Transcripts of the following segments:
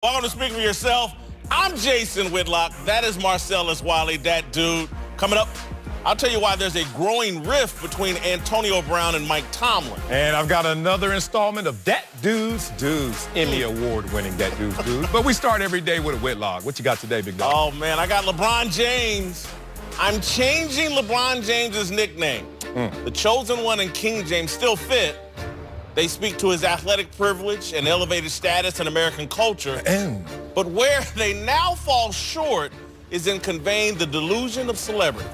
Welcome to Speak for Yourself. I'm Jason Whitlock. That is Marcellus Wiley, that dude. Coming up, I'll tell you why there's a growing rift between Antonio Brown and Mike Tomlin. And I've got another installment of That Dude's Dudes, Emmy Award-winning That Dude's Dudes. But we start every day with a Whitlock. What you got today, big dog? Oh, man, I got LeBron James. I'm changing LeBron James's nickname. The Chosen One and King James still fit. They speak to his athletic privilege and elevated status in American culture. But where they now fall short is in conveying the delusion of celebrity.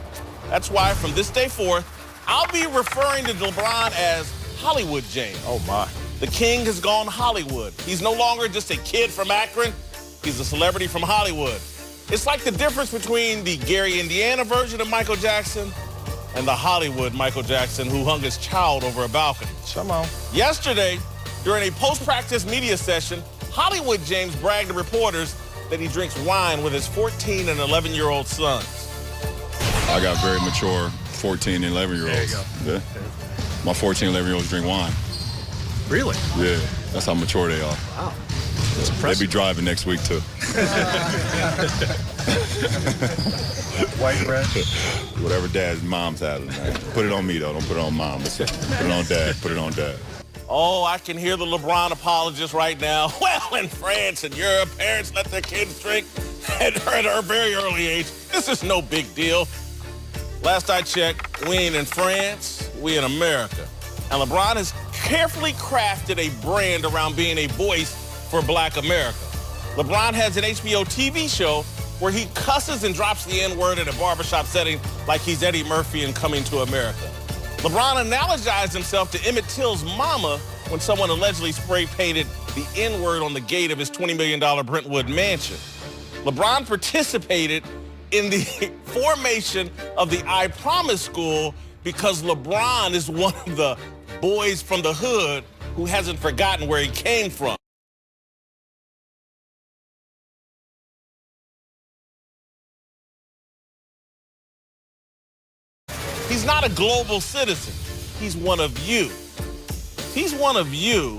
That's why from this day forth, I'll be referring to LeBron as Hollywood James. Oh, my. The king has gone Hollywood. He's no longer just a kid from Akron. He's a celebrity from Hollywood. It's like the difference between the Gary, Indiana version of Michael Jackson and the Hollywood Michael Jackson who hung his child over a balcony. Come on. Yesterday, during a post-practice media session, Hollywood James bragged to reporters that he drinks wine with his 14 and 11-year-old sons. I got very mature 14 and 11-year-olds. Yeah. My 14 and 11-year-olds drink wine. Really? Yeah, that's how mature they are. Wow. They'll be driving next week, too. White bread? Whatever dad's mom's having, man. Put it on me, though. Don't put it on mom. Put it on dad. Put it on dad. Oh, I can hear the LeBron apologists right now. Well, in France and Europe, parents let their kids drink at a very early age. This is no big deal. Last I checked, we ain't in France, we in America. And LeBron has carefully crafted a brand around being a voice for Black America. LeBron has an HBO TV show where he cusses and drops the N-word in a barbershop setting like he's Eddie Murphy in Coming to America. LeBron analogized himself to Emmett Till's mama when someone allegedly spray-painted the N-word on the gate of his $20 million Brentwood mansion. LeBron participated in the formation of the I Promise School because LeBron is one of the boys from the hood who hasn't forgotten where he came from. He's not a global citizen. He's one of you. He's one of you,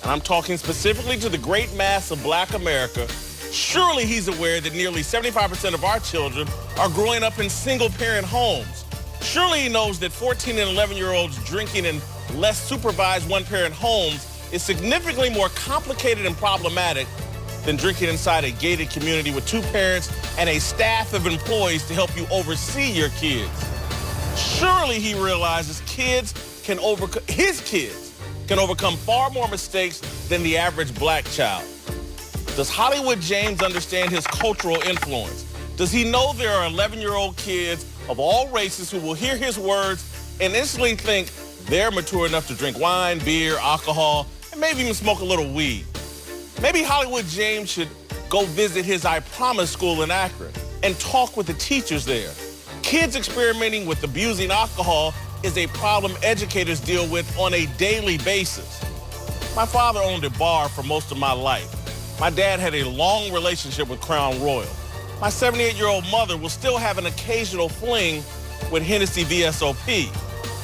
and I'm talking specifically to the great mass of Black America. Surely he's aware that nearly 75% of our children are growing up in single-parent homes. Surely he knows that 14 and 11-year-olds drinking in less supervised one-parent homes is significantly more complicated and problematic than drinking inside a gated community with two parents and a staff of employees to help you oversee your kids. Surely he realizes his kids can overcome far more mistakes than the average Black child. Does Hollywood James understand his cultural influence? Does he know there are 11-year-old kids of all races who will hear his words and instantly think they're mature enough to drink wine, beer, alcohol, and maybe even smoke a little weed? Maybe Hollywood James should go visit his I Promise school in Akron and talk with the teachers there. Kids experimenting with abusing alcohol is a problem educators deal with on a daily basis. My father owned a bar for most of my life. My dad had a long relationship with Crown Royal. My 78-year-old mother will still have an occasional fling with Hennessy VSOP.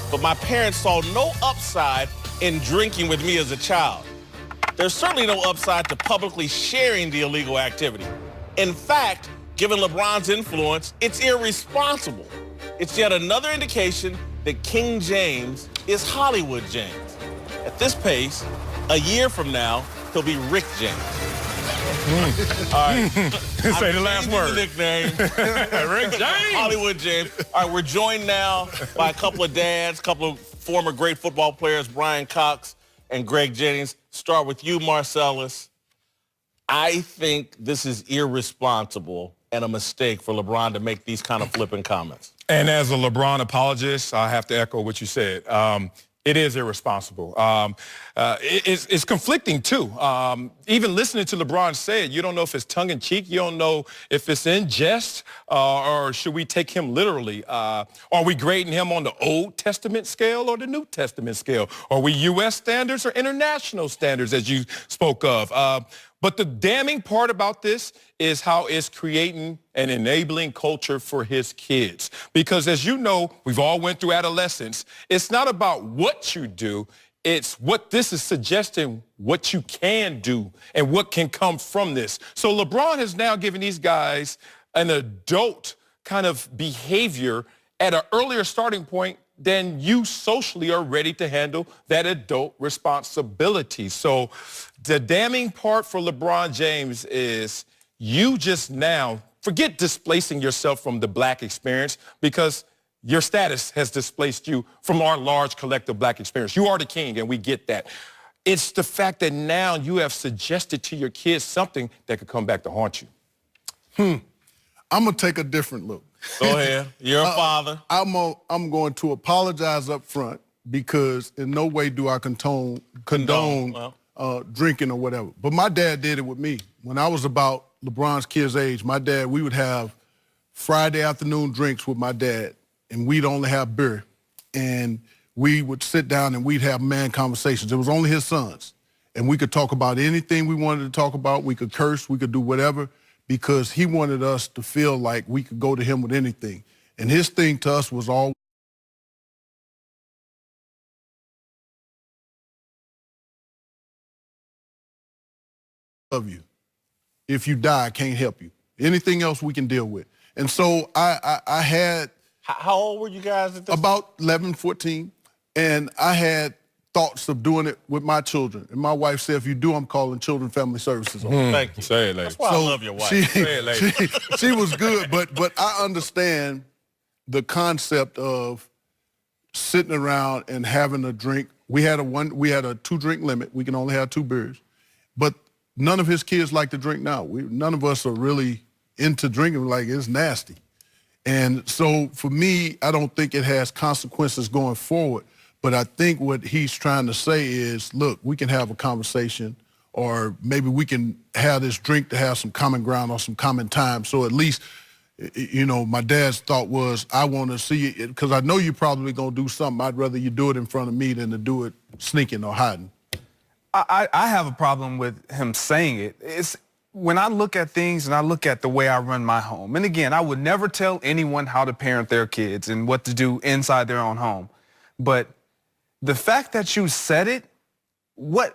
But my parents saw no upside in drinking with me as a child. There's certainly no upside to publicly sharing the illegal activity. In fact, given LeBron's influence, it's irresponsible. It's yet another indication that King James is Hollywood James. At this pace, a year from now, he'll be Rick James. All right. Say the last word. The nickname. Rick James. Hollywood James. All right, we're joined now by a couple of dads, a couple of former great football players, Brian Cox and Greg Jennings. Start with you, Marcellus. I think this is irresponsible and a mistake for LeBron to make these kind of flippant comments. And as a LeBron apologist, I have to echo what you said. It is irresponsible. It's conflicting, too. Even listening to LeBron say it, you don't know if it's tongue-in-cheek. You don't know if it's in jest, or should we take him literally? Are we grading him on the Old Testament scale or the New Testament scale? Are we U.S. standards or international standards, as you spoke of? But the damning part about this is how it's creating an enabling culture for his kids. Because as you know, we've all went through adolescence. It's not about what you do. It's what this is suggesting, what you can do and what can come from this. So LeBron has now given these guys an adult kind of behavior at an earlier starting point than you socially are ready to handle that adult responsibility. So the damning part for LeBron James is you just now forget displacing yourself from the black experience, because your status has displaced you from our large collective black experience. You are the king, and we get that. It's the fact that now you have suggested to your kids something that could come back to haunt you. I'm going to take a different look. Go ahead. You're a father. I'm going to apologize up front, because in no way do I condone drinking or whatever. But my dad did it with me. When I was about LeBron's kid's age, my dad, we would have Friday afternoon drinks with my dad, and we'd only have beer. And we would sit down and we'd have man conversations. It was only his sons. And we could talk about anything we wanted to talk about. We could curse, we could do whatever, because he wanted us to feel like we could go to him with anything. And his thing to us was all of you. If you die, I can't help you. Anything else we can deal with. And so I had... How old were you guys at this? About 11, 14. And I had thoughts of doing it with my children. And my wife said, if you do, I'm calling Children Family Services on. Thank you. Say it, lady. That's why I love your wife. Say it, lady. She was good, but I understand the concept of sitting around and having a drink. We had a 2-drink limit. We can only have 2 beers. But none of his kids like to drink now. None of us are really into drinking. Like, it's nasty. And so for me, I don't think it has consequences going forward. But I think what he's trying to say is, look, we can have a conversation, or maybe we can have this drink to have some common ground or some common time. So at least, you know, my dad's thought was, I want to see it, because I know you're probably going to do something. I'd rather you do it in front of me than to do it sneaking or hiding. I have a problem with him saying it. It's when I look at things and I look at the way I run my home, and again, I would never tell anyone how to parent their kids and what to do inside their own home. But the fact that you said it, what's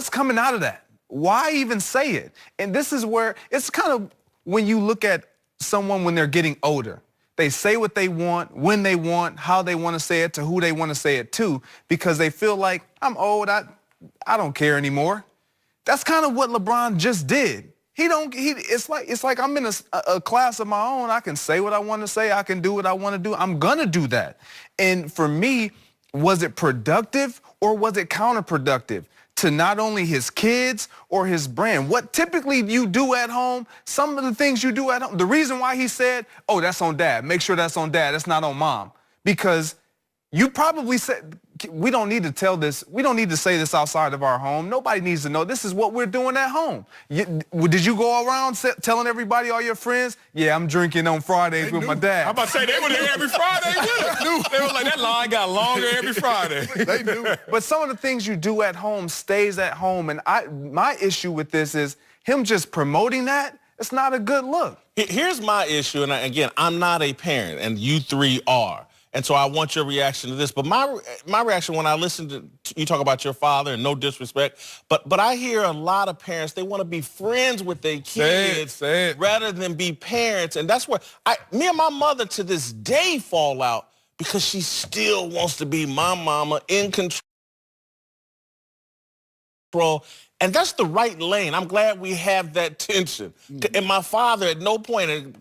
coming out of that? Why even say it? And this is where it's kind of when you look at someone when they're getting older. They say what they want, when they want, how they want to say it, to who they want to say it to, because they feel like, I'm old, I don't care anymore. That's kind of what LeBron just did. It's like I'm in a class of my own. I can say what I want to say. I can do what I want to do. I'm going to do that. And for me, was it productive or was it counterproductive to not only his kids or his brand? What typically you do at home, some of the things you do at home, the reason why he said, oh, that's on dad. Make sure that's on dad. That's not on mom. Because you probably said, we don't need to tell this. We don't need to say this outside of our home. Nobody needs to know. This is what we're doing at home. Did you go around telling everybody, all your friends, yeah, I'm drinking on Fridays with my dad? I'm about to say, they were there every Friday with us. They were like, that line got longer every Friday. They do. But some of the things you do at home stays at home. And my issue with this is him just promoting that. It's not a good look. Here's my issue, and again, I'm not a parent, and you three are. And so I want your reaction to this. But my reaction when I listen to you talk about your father, and no disrespect, but I hear a lot of parents, they want to be friends with their kids rather than be parents. And that's where me and my mother to this day fall out, because she still wants to be my mama, in control. And that's the right lane. I'm glad we have that tension. And my father at no point...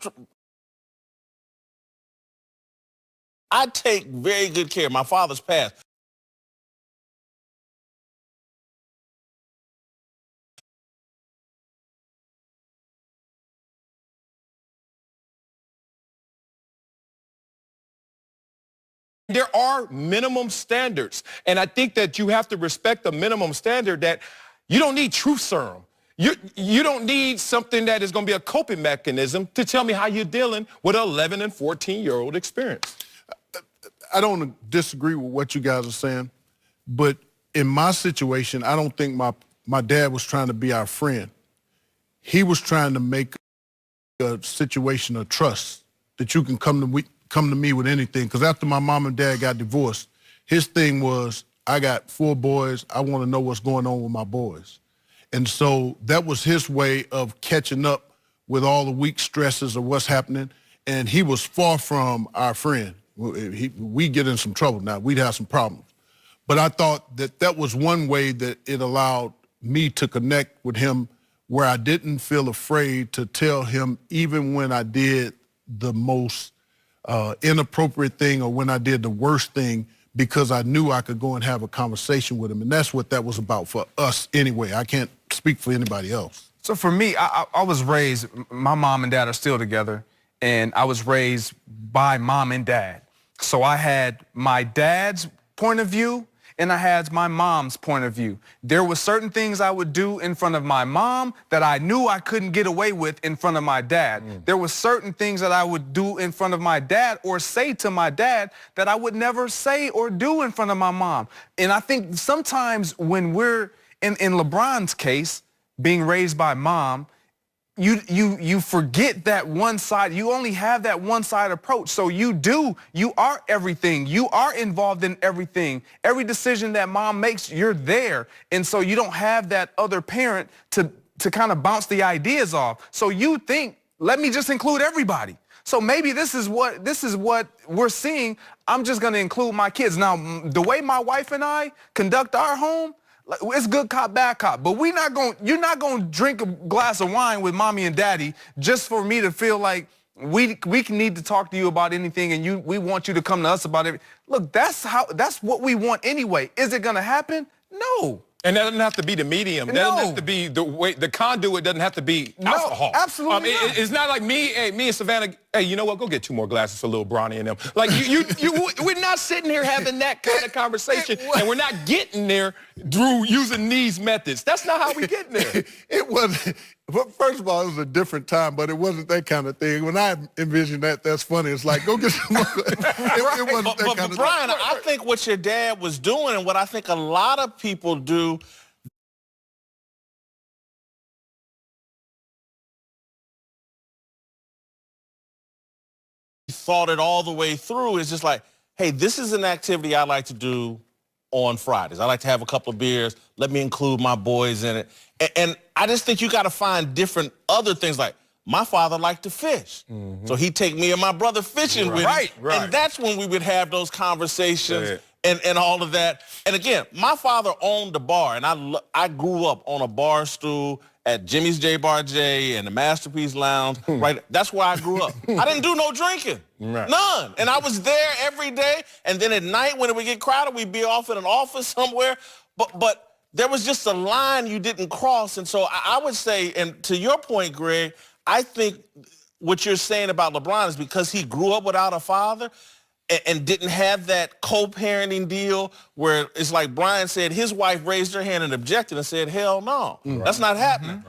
I take very good care. My father's passed. There are minimum standards, and I think that you have to respect the minimum standard that you don't need truth serum. You don't need something that is going to be a coping mechanism to tell me how you're dealing with an 11 and 14-year-old experience. I don't disagree with what you guys are saying, but in my situation, I don't think my dad was trying to be our friend. He was trying to make a situation of trust, that you can come to me with anything. Because after my mom and dad got divorced, his thing was, I got 4 boys. I want to know what's going on with my boys. And so that was his way of catching up with all the week stresses of what's happening. And he was far from our friend. We get in some trouble now. We'd have some problems. But I thought that that was one way that it allowed me to connect with him where I didn't feel afraid to tell him even when I did the most inappropriate thing or when I did the worst thing, because I knew I could go and have a conversation with him. And that's what that was about for us anyway. I can't speak for anybody else. So for me, I was raised, my mom and dad are still together, and I was raised by mom and dad. So I had my dad's point of view and I had my mom's point of view. There were certain things I would do in front of my mom that I knew I couldn't get away with in front of my dad. There were certain things that I would do in front of my dad or say to my dad that I would never say or do in front of my mom. And I think sometimes when we're, in LeBron's case, being raised by mom, you forget that one side. You only have that one side approach. So you are everything. You are involved in everything. Every decision that mom makes, you're there. And so you don't have that other parent to kind of bounce the ideas off. So you think, let me just include everybody. So maybe this is what we're seeing. I'm just going to include my kids. Now, the way my wife and I conduct our home, it's good cop, bad cop, but you're not gonna drink a glass of wine with mommy and daddy just for me to feel like we need to talk to you about anything and we want you to come to us about it. Look, that's what we want anyway. Is it gonna happen? No. And that doesn't have to be the medium. That doesn't have to be the way, the conduit doesn't have to be alcohol. Absolutely not. It's not like me and Savannah, hey, you know what, go get 2 more glasses for little Bronny and them. Like, we're not sitting here having that kind of conversation, and we're not getting there through using these methods. That's not how we get there. It wasn't, well, first of all, it was a different time, but it wasn't that kind of thing. When I envisioned that, that's funny. It's like, go get some more. It wasn't that kind of Brian, thing. I think what your dad was doing and what I think a lot of people do thought it all the way through is just like, hey, this is an activity I like to do on Fridays. I like to have a couple of beers. Let me include my boys in it. And I just think you got to find different other things. Like, my father liked to fish. So he'd take me and my brother fishing with him. Right. And that's when we would have those conversations and all of that. And again, my father owned a bar, and I grew up on a bar stool at Jimmy's J Bar J and the Masterpiece Lounge. Right, that's where I grew up. I didn't do no drinking, none. And I was there every day. And then at night when it would get crowded, we'd be off in an office somewhere. But there was just a line you didn't cross. And so I would say, and to your point, Greg, I think what you're saying about LeBron is because he grew up without a father and didn't have that co-parenting deal where it's like Brian said, his wife raised her hand and objected and said, hell no, that's not happening.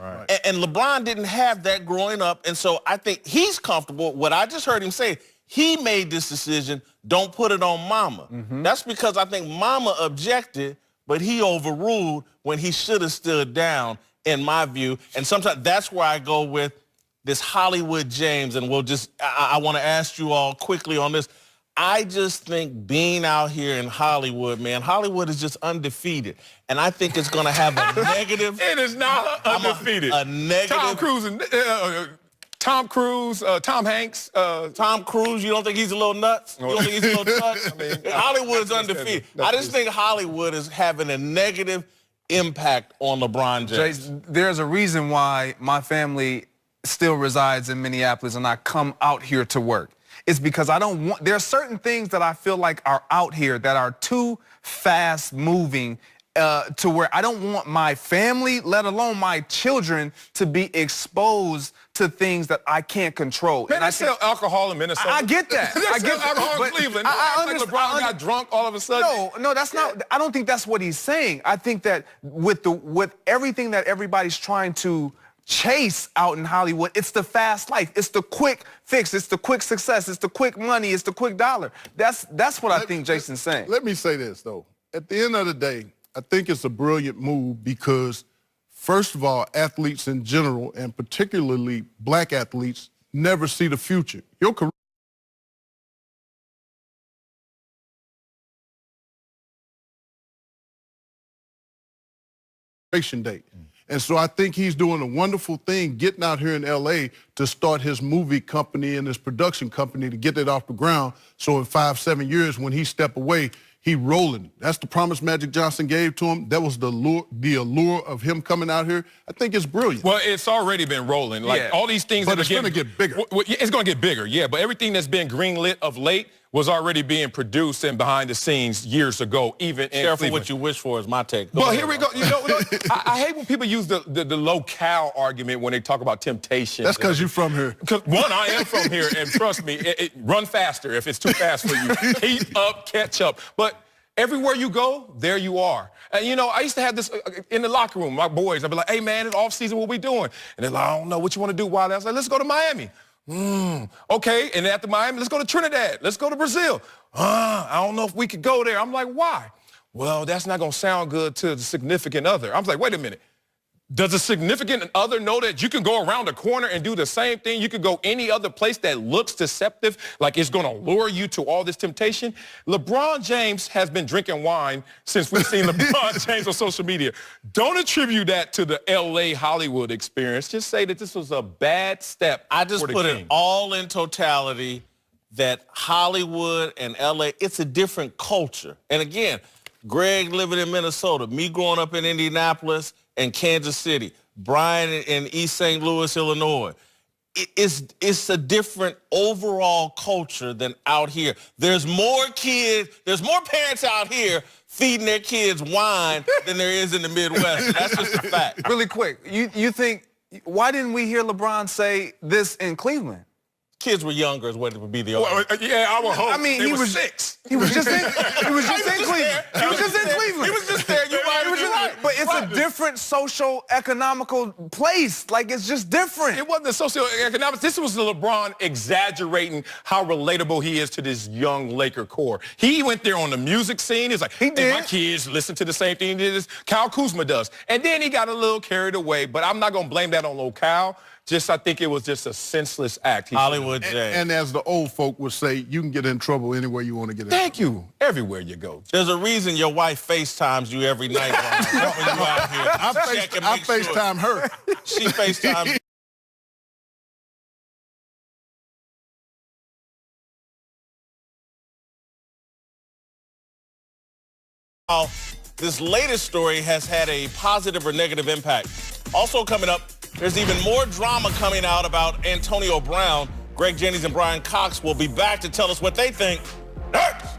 And LeBron didn't have that growing up. And so I think he's comfortable. What I just heard him say, he made this decision, don't put it on mama. That's because I think mama objected, but he overruled when he should have stood down, in my view. And sometimes that's where I go with this Hollywood James, and I want to ask you all quickly on this. I just think being out here in Hollywood, man, Hollywood is just undefeated. And I think it's going to have a negative. It is not undefeated. A negative. Tom Cruise, Tom Hanks. Tom Cruise, you don't think he's a little nuts? You don't think he's a little nuts? Hollywood's undefeated. I just think Hollywood is having a negative impact on LeBron James. There's a reason why my family still resides in Minneapolis and I come out here to work. It's because there are certain things that I feel like are out here that are too fast moving to where I don't want my family, let alone my children, to be exposed to things that I can't control. Man, I sell alcohol in Minnesota. I get that. I get alcohol in Cleveland. I understand. LeBron got drunk all of a sudden. No, that's not. I don't think that's what he's saying. I think that with everything that everybody's trying to chase out in Hollywood, it's the fast life. It's the quick fix. It's the quick success. It's the quick money. It's the quick dollar. That's what I think Jason's saying. Let me say this, though. At the end of the day, I think it's a brilliant move because, first of all, athletes in general, and particularly black athletes, never see the future. Your career expiration date. And so I think he's doing a wonderful thing getting out here in L.A. to start his movie company and his production company to get it off the ground. So in 5-7 years, when he step away, he rolling. That's the promise Magic Johnson gave to him. That was the allure of him coming out here. I think it's brilliant. Well, it's already been rolling. Like all these things but that it's going to get bigger. It's going to get bigger, yeah. But everything that's been greenlit of late was already being produced and behind the scenes years ago, even in Careful Cleveland. what you wish for is my take. Well, here we go. You know, I hate when people use the locale argument when they talk about temptation. That's because you're from here. One, I am from here, and trust me, run faster if it's too fast for you. Keep up, catch up. But everywhere you go, there you are. And, you know, I used to have this in the locker room, my boys. I'd be like, hey, man, it's off season, what we doing? And they're like, I don't know, what you want to do, Wiley? I was like, let's go to Miami. Okay, and after Miami, let's go to Trinidad. Let's go to Brazil. I don't know if we could go there. I'm like, why? Well, that's not going to sound good to the significant other. I was like, wait a minute. Does a significant other know that you can go around the corner and do the same thing? You could go any other place that looks deceptive, like it's going to lure you to all this temptation? LeBron James has been drinking wine since we've seen LeBron James on social media. Don't attribute that to the L.A. Hollywood experience. Just say that this was a bad step. I just put it all in totality that Hollywood and L.A., it's a different culture. And again, Greg living in Minnesota, me growing up in Indianapolis and Kansas City, Brian in East St. Louis, Illinois. It's a different overall culture than out here. There's more kids, there's more parents out here feeding their kids wine than there is in the Midwest. That's just a fact. Really quick, you think, why didn't we hear LeBron say this in Cleveland? Kids were younger is what it would be the argument. Yeah, I would hope. I mean, they he were was 6. He was just in Cleveland. He was just in Cleveland. He was just there. You're right. But it's a different social economical place. Like, it's just different. It wasn't the socioeconomics. This was LeBron exaggerating how relatable he is to this young Laker core. He went there on the music scene. He's like, hey, my kids listen to the same thing that Kyle Kuzma does. And then he got a little carried away. But I'm not going to blame that on locale. I think it was just a senseless act. Hollywood James. And as the old folk would say, you can get in trouble anywhere you want to get in. Thank you. Everywhere you go. There's a reason your wife FaceTimes you every night when you out here. I FaceTime her. She FaceTimes. This latest story has had a positive or negative impact. Also coming up, there's even more drama coming out about Antonio Brown. Greg Jennings and Brian Cox will be back to tell us what they think. Next.